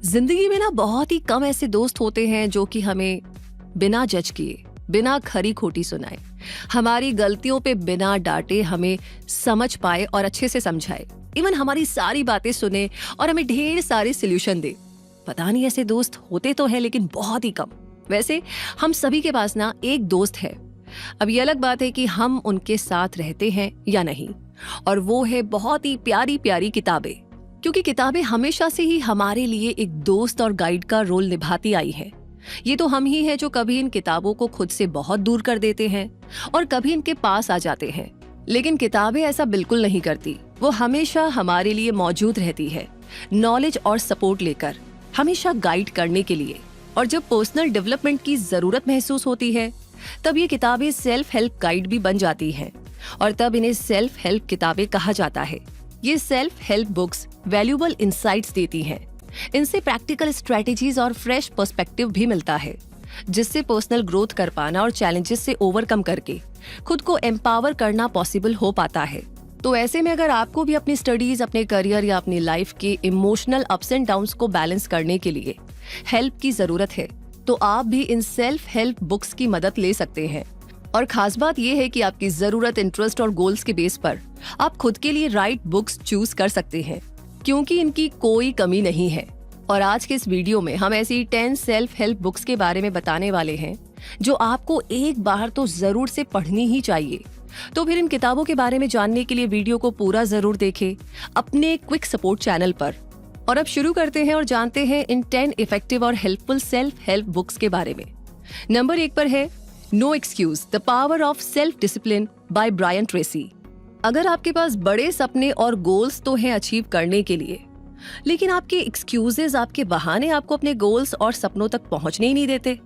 जिंदगी में ना बहुत ही कम ऐसे दोस्त होते हैं जो कि हमें बिना जज किए, बिना खरी खोटी सुनाए, हमारी गलतियों पे बिना डांटे हमें समझ पाए और अच्छे से समझाए, इवन हमारी सारी बातें सुने और हमें ढेर सारे सॉल्यूशन दे। पता नहीं ऐसे दोस्त होते तो हैं लेकिन बहुत ही कम। वैसे हम सभी के पास ना एक दोस्त है। अब ये अलग बात है कि हम उनके साथ रहते हैं या नहीं, और वो है बहुत ही प्यारी प्यारी किताबें। क्योंकि किताबें हमेशा से ही हमारे लिए एक दोस्त और गाइड का रोल निभाती आई हैं। ये तो हम ही हैं जो कभी इन किताबों को खुद से बहुत दूर कर देते हैं और कभी इनके पास आ जाते हैं, लेकिन किताबें ऐसा बिल्कुल नहीं करती। वो हमेशा हमारे लिए मौजूद रहती है, नॉलेज और सपोर्ट लेकर, हमेशा गाइड करने के लिए। और जब पर्सनल डेवलपमेंट की जरूरत महसूस होती है तब ये किताबें सेल्फ हेल्प गाइड भी बन जाती हैं, और तब इन्हें सेल्फ हेल्प किताबें कहा जाता है। ये self help books valuable insights देती हैं। इनसे प्रैक्टिकल स्ट्रेटेजीज और फ्रेश पर्सपेक्टिव भी मिलता है, जिससे पर्सनल ग्रोथ कर पाना और चैलेंजेस से ओवरकम करके खुद को एम्पावर करना पॉसिबल हो पाता है। तो ऐसे में अगर आपको भी अपनी स्टडीज, अपने करियर या अपनी लाइफ के इमोशनल अप्स एंड डाउन्स को बैलेंस करने के लिए हेल्प की जरूरत है, तो आप भी इन सेल्फ हेल्प बुक्स की मदद ले सकते हैं। और खास बात यह है कि आपकी जरूरत, इंटरेस्ट और गोल्स के बेस पर आप खुद के लिए राइट बुक्स चूज कर सकते हैं, क्योंकि इनकी कोई कमी नहीं है। और आज के इस वीडियो में हम ऐसी 10 सेल्फ हेल्प बुक्स के बारे में बताने वाले हैं जो आपको एक बार तो जरूर से पढ़नी ही चाहिए। तो फिर इन किताबों के बारे में जानने के लिए वीडियो को पूरा जरूर देखें अपने क्विक सपोर्ट चैनल पर। और अब शुरू करते हैं और जानते हैं इन 10 इफेक्टिव और हेल्पफुल सेल्फ हेल्प बुक्स के बारे में। नंबर 1 पर है no excuse, the power of self discipline by Brian Tracy. अगर आपके पास बड़े सपने और गोल्स तो हैं अचीव करने के लिए, लेकिन आपके एक्सक्यूजेज, आपके बहाने आपको अपने गोल्स और सपनों तक पहुंचने ही नहीं देते,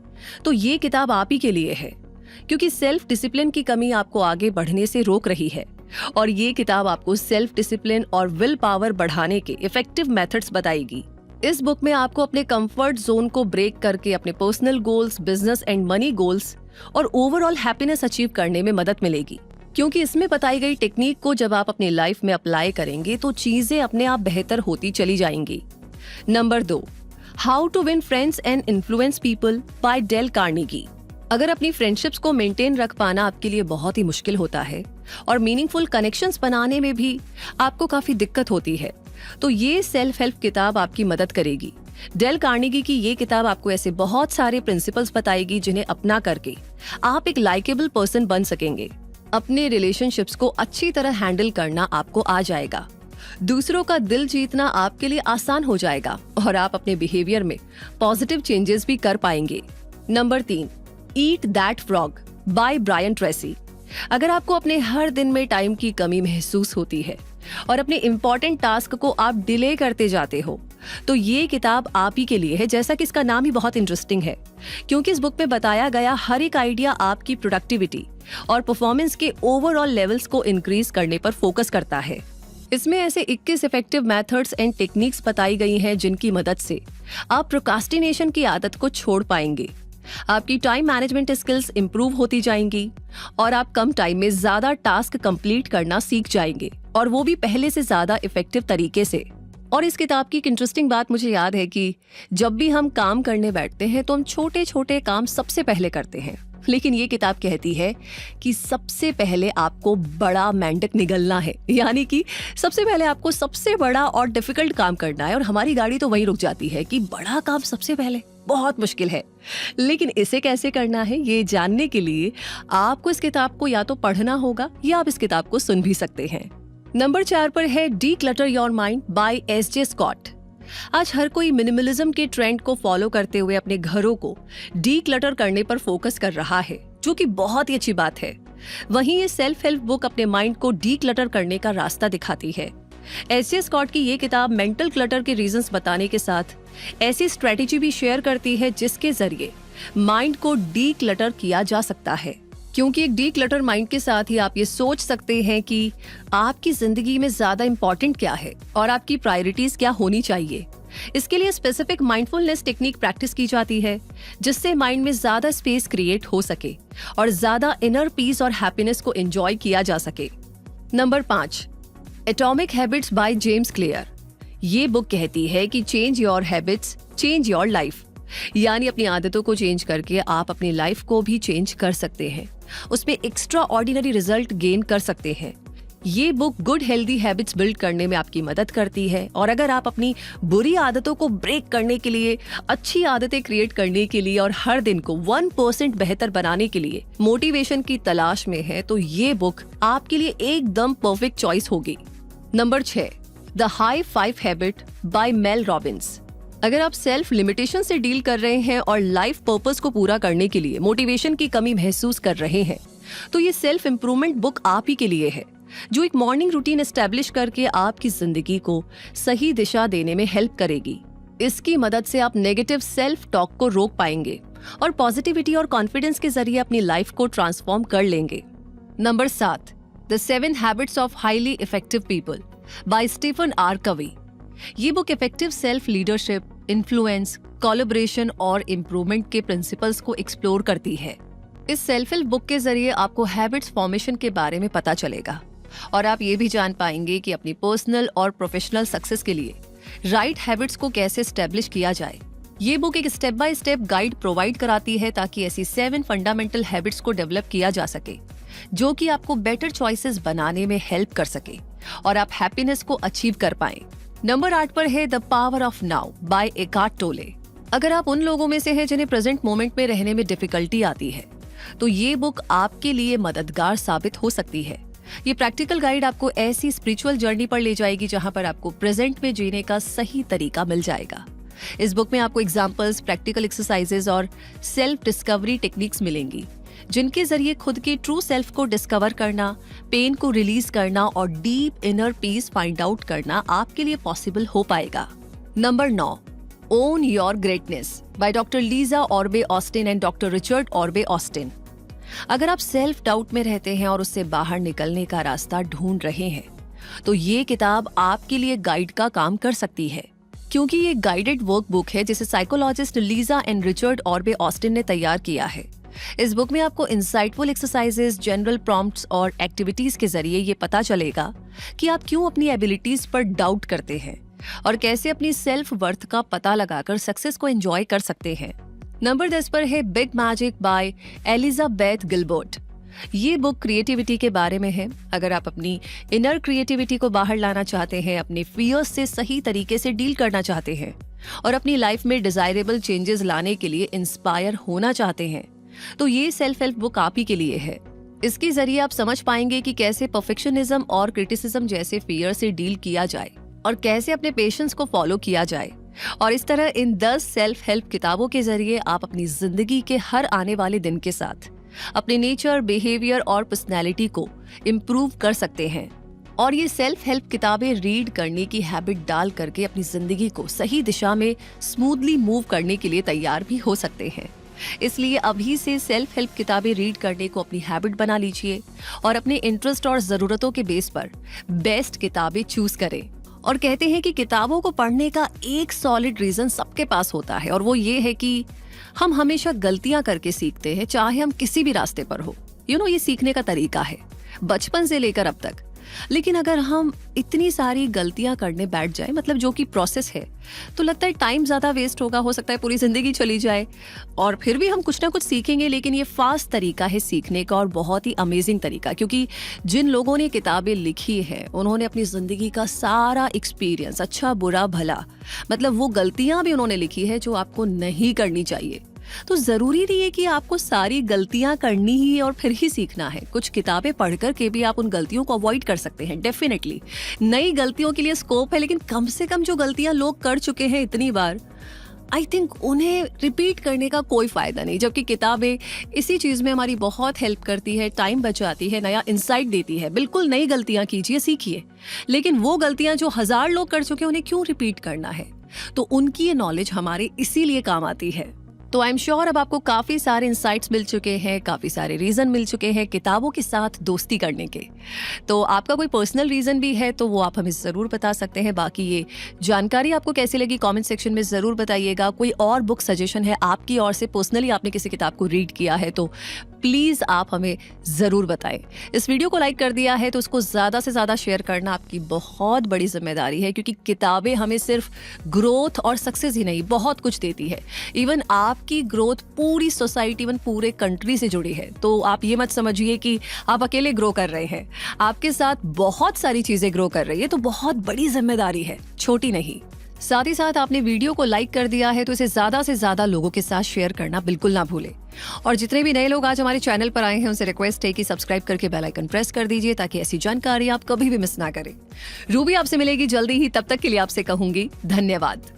तो ये किताब आप ही के लिए है। क्योंकि सेल्फ डिसिप्लिन की कमी आपको आगे बढ़ने से रोक रही है, और ये किताब आपको सेल्फ डिसिप्लिन और विल पावर बढ़ाने के इफेक्टिव मेथड्स बताएगी। इस बुक में आपको अपने कंफर्ट जोन को ब्रेक करके अपने personal goals, business and money goals और ओवरऑल हैप्पीनेस अचीव करने में मदद मिलेगी। क्योंकि इसमें बताई गई टेक्निक को जब आप अपनी लाइफ में अप्लाई करेंगे तो चीजें अपने आप बेहतर होती चली जाएंगी। Number 2, how to win friends and influence people by Dale Carnegie. अगर अपनी फ्रेंडशिप्स को मेंटेन रख पाना आपके लिए बहुत ही मुश्किल होता है और मीनिंगफुल कनेक्शंस बनाने में भी आपको काफी दिक्कत होती है, तो ये सेल्फ हेल्प किताब आपकी मदद करेगी। डेल कार्नेगी की ये किताब आपको ऐसे बहुत सारे प्रिंसिपल्स बताएगी जिन्हें अपना करके आप एक लाइकेबल पर्सन बन सकेंगे। अपने रिलेशनशिप्स को अच्छी तरह हैंडल करना आपको आ जाएगा, दूसरों का दिल जीतना आपके लिए आसान हो जाएगा और आप अपने बिहेवियर में पॉजिटिव चेंजेस भी कर पाएंगे। Number 3, eat that frog by Brian Tracy. अगर आपको अपने हर दिन में टाइम की कमी महसूस होती है और अपने इम्पोर्टेंट टास्क को आप डिले करते जाते हो, तो ये किताब आप ही के लिए है। जैसा कि इसका नाम ही बहुत इंटरेस्टिंग है, क्योंकि इस बुक में बताया गया हर एक आइडिया आपकी प्रोडक्टिविटी और परफॉर्मेंस के ओवरऑल लेवल्स को इंक्रीज करने पर फोकस करता है। इसमें ऐसे 21 इफेक्टिव मेथड्स एंड टेक्निक्स बताई गई हैं जिनकी मदद से आप प्रोक्रास्टिनेशन की आदत को छोड़ पाएंगे, आपकी टाइम मैनेजमेंट स्किल्स इंप्रूव होती जाएंगी और आप कम टाइम में ज्यादा टास्क कंप्लीट करना सीख जाएंगे, और वो भी पहले से ज्यादा इफेक्टिव तरीके से। और इस किताब की एक इंटरेस्टिंग बात मुझे याद है कि जब भी हम काम करने बैठते हैं तो हम छोटे छोटे काम सबसे पहले करते हैं, लेकिन ये किताब कहती है कि सबसे पहले आपको बड़ा मेंढक निगलना है, यानी कि सबसे पहले आपको सबसे बड़ा और डिफिकल्ट काम करना है। और हमारी गाड़ी तो वहीं रुक जाती है कि बड़ा काम सबसे पहले, बहुत मुश्किल है। लेकिन इसे कैसे करना है, ये जानने के लिए आपको इस किताब को या तो पढ़ना होगा या आप इस किताब को सुन भी सकते हैं। नंबर 4 पर है declutter your mind by S J. Scott. आज हर कोई मिनिमलिज्म के ट्रेंड को फॉलो करते हुए अपने घरों को डीक्लटर करने पर फोकस कर रहा है, जो कि बहुत ही अच्छी बात है। वहीं ये सेल्फ हेल्प बुक अपने माइंड को डीक्लटर करने का रास्ता दिखाती है। एस.जे. स्कॉट की ये किताब मेंटल क्लटर के रीजंस बताने के साथ ऐसी स्ट्रेटेजी भी शेयर करती है जिसके जरिए माइंड को डीक्लटर किया जा सकता है। क्योंकि एक डीक्लटर माइंड के साथ ही आप ये सोच सकते हैं कि आपकी जिंदगी में ज्यादा इंपॉर्टेंट क्या है और आपकी प्रायोरिटीज क्या होनी चाहिए। इसके लिए स्पेसिफिक माइंडफुलनेस टेक्निक प्रैक्टिस की जाती है, जिससे माइंड में ज्यादा स्पेस क्रिएट हो सके और ज्यादा इनर पीस और हैप्पीनेस को एंजॉय किया जा सके। Number 5, atomic habits by James clear. ये बुक कहती है कि change your habits change your life, यानी अपनी आदतों को चेंज करके आप अपनी लाइफ को भी चेंज कर सकते हैं, उसमें एक्स्ट्रा ऑर्डिनरी रिजल्ट गेन कर सकते हैं। ये book good healthy habits build करने में आपकी मदद करती है, और अगर आप अपनी बुरी आदतों को ब्रेक करने के लिए, अच्छी आदतें क्रिएट करने के लिए और हर दिन को 1% बेहतर बनाने के लिए मोटिवेशन की तलाश में है, तो ये बुक आपके लिए एकदम परफेक्ट चॉइस होगी। Number 6, the high 5 habit by Mel Robbins. अगर आप सेल्फ लिमिटेशन से डील कर रहे हैं और लाइफ पर्पस को पूरा करने के लिए मोटिवेशन की कमी महसूस कर रहे हैं, तो ये सेल्फ इंप्रूवमेंट बुक आप ही के लिए है, जो एक मॉर्निंग रूटीन एस्टेब्लिश करके आपकी जिंदगी को सही दिशा देने में हेल्प करेगी। इसकी मदद से आप नेगेटिव सेल्फ टॉक को रोक पाएंगे और पॉजिटिविटी और कॉन्फिडेंस के जरिए अपनी लाइफ को ट्रांसफॉर्म कर लेंगे। Number 7, the 7 habits of highly effective people by Stephen R Covey. ये book effective self leadership, influence, collaboration और इम्प्रूवमेंट के प्रिंसिपल्स को एक्सप्लोर करती है। इस सेल्फ हेल्प बुक के जरिए आपको हैबिट्स फॉर्मेशन के बारे में पता चलेगा और आप ये भी जान पाएंगे कि अपनी पर्सनल और प्रोफेशनल सक्सेस के लिए राइट हैबिट्स को कैसे एस्टेब्लिश किया जाए। ये बुक एक step by step guide provide कराती है ताकि ऐसी 7 फंडामेंटल हैबिट्स को डेवलप किया जा सके, जो कि आपको बेटर चॉइसेस बनाने में हेल्प कर सके और आप हैप्पीनेस को अचीव कर पाएं। नंबर 8 पर है the power of now by Eckhart Tolle. अगर आप उन लोगों में से हैं जिन्हें प्रेजेंट मोमेंट में रहने में डिफिकल्टी आती है, तो ये बुक आपके लिए मददगार साबित हो सकती है। ये प्रैक्टिकल गाइड आपको ऐसी स्पिरिचुअल जर्नी पर ले जाएगी जहां पर आपको प्रेजेंट में जीने का सही तरीका मिल जाएगा। इस बुक में आपको एग्जाम्पल्स, प्रैक्टिकल एक्सरसाइजेज और सेल्फ डिस्कवरी टेक्निक्स मिलेंगी, जिनके जरिए खुद के ट्रू सेल्फ को डिस्कवर करना, पेन को रिलीज करना और deep inner peace find out करना आपके लिए पॉसिबल हो पाएगा। Number 9, own your greatness by doctor Lisa Orbe Austin and doctor Richard Orbe Austin. अगर आप सेल्फ डाउट में रहते हैं और उससे बाहर निकलने का रास्ता ढूंढ रहे हैं, तो ये किताब आपके लिए गाइड का काम कर सकती है, क्योंकि ये गाइडेड वर्कबुक है जिसे psychologist Lisa and Richard Orbe Austin ने तैयार किया है। इस बुक में आपको इंसाइटफुल एक्सरसाइजेज, जनरल प्रॉम्प्ट्स और एक्टिविटीज के जरिए ये पता चलेगा कि आप क्यों अपनी एबिलिटीज पर डाउट करते हैं और कैसे अपनी सेल्फ वर्थ का पता लगाकर सक्सेस को एंजॉय कर सकते हैं। नंबर 10 पर है big magic by Elizabeth Gilbert. ये बुक क्रिएटिविटी के बारे में है। अगर आप अपनी इनर क्रिएटिविटी को बाहर लाना चाहते हैं, अपने फियर्स से सही तरीके से डील करना चाहते हैं और अपनी लाइफ में डिजायरेबल चेंजेस लाने के लिए इंस्पायर होना चाहते हैं, तो ये सेल्फ हेल्प बुक आप ही के लिए है। इसके जरिए आप समझ पाएंगे कि कैसे परफेक्शनिज्म और क्रिटिसिज्म जैसे फियर से डील किया जाए और कैसे अपने पेशेंस को फॉलो किया जाए। और इस तरह इन 10 सेल्फ हेल्प किताबों के जरिए आप अपनी जिंदगी के हर आने वाले दिन के साथ अपने नेचर, बिहेवियर और पर्सनैलिटी को इम्प्रूव कर सकते हैं। और ये सेल्फ हेल्प किताबें रीड करने की हैबिट डाल करके अपनी जिंदगी को सही दिशा में स्मूथली मूव करने के लिए तैयार भी हो सकते हैं। इसलिए अभी से सेल्फ हेल्प किताबें रीड करने को अपनी हैबिट बना लीजिए और अपने इंटरेस्ट और जरूरतों के बेस पर बेस्ट किताबें चूज करें। और कहते हैं कि किताबों को पढ़ने का एक सॉलिड रीजन सबके पास होता है, और वो ये है कि हम हमेशा गलतियां करके सीखते हैं, चाहे हम किसी भी रास्ते पर हो। ये सीखने का तरीका है बचपन से लेकर अब तक। लेकिन अगर हम इतनी सारी गलतियां करने बैठ जाए, मतलब जो कि प्रोसेस है, तो लगता है टाइम ज्यादा वेस्ट होगा, हो सकता है पूरी जिंदगी चली जाए। और फिर भी हम कुछ ना कुछ सीखेंगे, लेकिन ये फास्ट तरीका है सीखने का और बहुत ही अमेजिंग तरीका, क्योंकि जिन लोगों ने किताबें लिखी है उन्होंने अपनी जिंदगी का सारा एक्सपीरियंस, अच्छा बुरा भला, मतलब वो गलतियां भी उन्होंने लिखी है जो आपको नहीं करनी चाहिए। तो जरूरी नहीं है कि आपको सारी गलतियां करनी ही और फिर ही सीखना है। कुछ किताबें पढ़कर के भी आप उन गलतियों को अवॉइड कर सकते हैं। डेफिनेटली नई गलतियों के लिए स्कोप है, लेकिन कम से कम जो गलतियां लोग कर चुके हैं इतनी बार, आई थिंक उन्हें रिपीट करने का कोई फायदा नहीं। जबकि किताबें इसी चीज में हमारी बहुत हेल्प करती है, टाइम बचाती है, नया इंसाइट देती है। बिल्कुल नई गलतियां कीजिए, सीखिए, लेकिन वो गलतियां जो 1000 लोग कर चुके हैं उन्हें क्यों रिपीट करना है। तो उनकी ये नॉलेज हमारे इसीलिए काम आती है। तो आई एम श्योर अब आपको काफ़ी सारे इंसाइट्स मिल चुके हैं, काफ़ी सारे रीज़न मिल चुके हैं किताबों के साथ दोस्ती करने के। तो आपका कोई पर्सनल रीज़न भी है तो वो आप हमें ज़रूर बता सकते हैं। बाकी ये जानकारी आपको कैसी लगी कमेंट सेक्शन में ज़रूर बताइएगा। कोई और बुक सजेशन है आपकी ओर से, पर्सनली आपने किसी किताब को रीड किया है तो प्लीज़ आप हमें ज़रूर बताएं। इस वीडियो को लाइक कर दिया है तो उसको ज़्यादा से ज़्यादा शेयर करना आपकी बहुत बड़ी जिम्मेदारी है, क्योंकि किताबें हमें सिर्फ ग्रोथ और सक्सेस ही नहीं बहुत कुछ देती है। इवन आपकी ग्रोथ पूरी सोसाइटी, इवन पूरे कंट्री से जुड़ी है। तो आप ये मत समझिए कि आप अकेले ग्रो कर रहे हैं, आपके साथ बहुत सारी चीज़ें ग्रो कर रही है। तो बहुत बड़ी जिम्मेदारी है, छोटी नहीं। साथ ही साथ आपने वीडियो को लाइक कर दिया है तो इसे ज़्यादा से ज़्यादा लोगों के साथ शेयर करना बिल्कुल ना भूलें। और जितने भी नए लोग आज हमारे चैनल पर आए हैं उनसे रिक्वेस्ट है कि सब्सक्राइब करके बेल आइकन प्रेस कर दीजिए ताकि ऐसी जानकारी आप कभी भी मिस ना करें। रूबी आपसे मिलेगी जल्दी ही, तब तक के लिए आपसे कहूंगी धन्यवाद।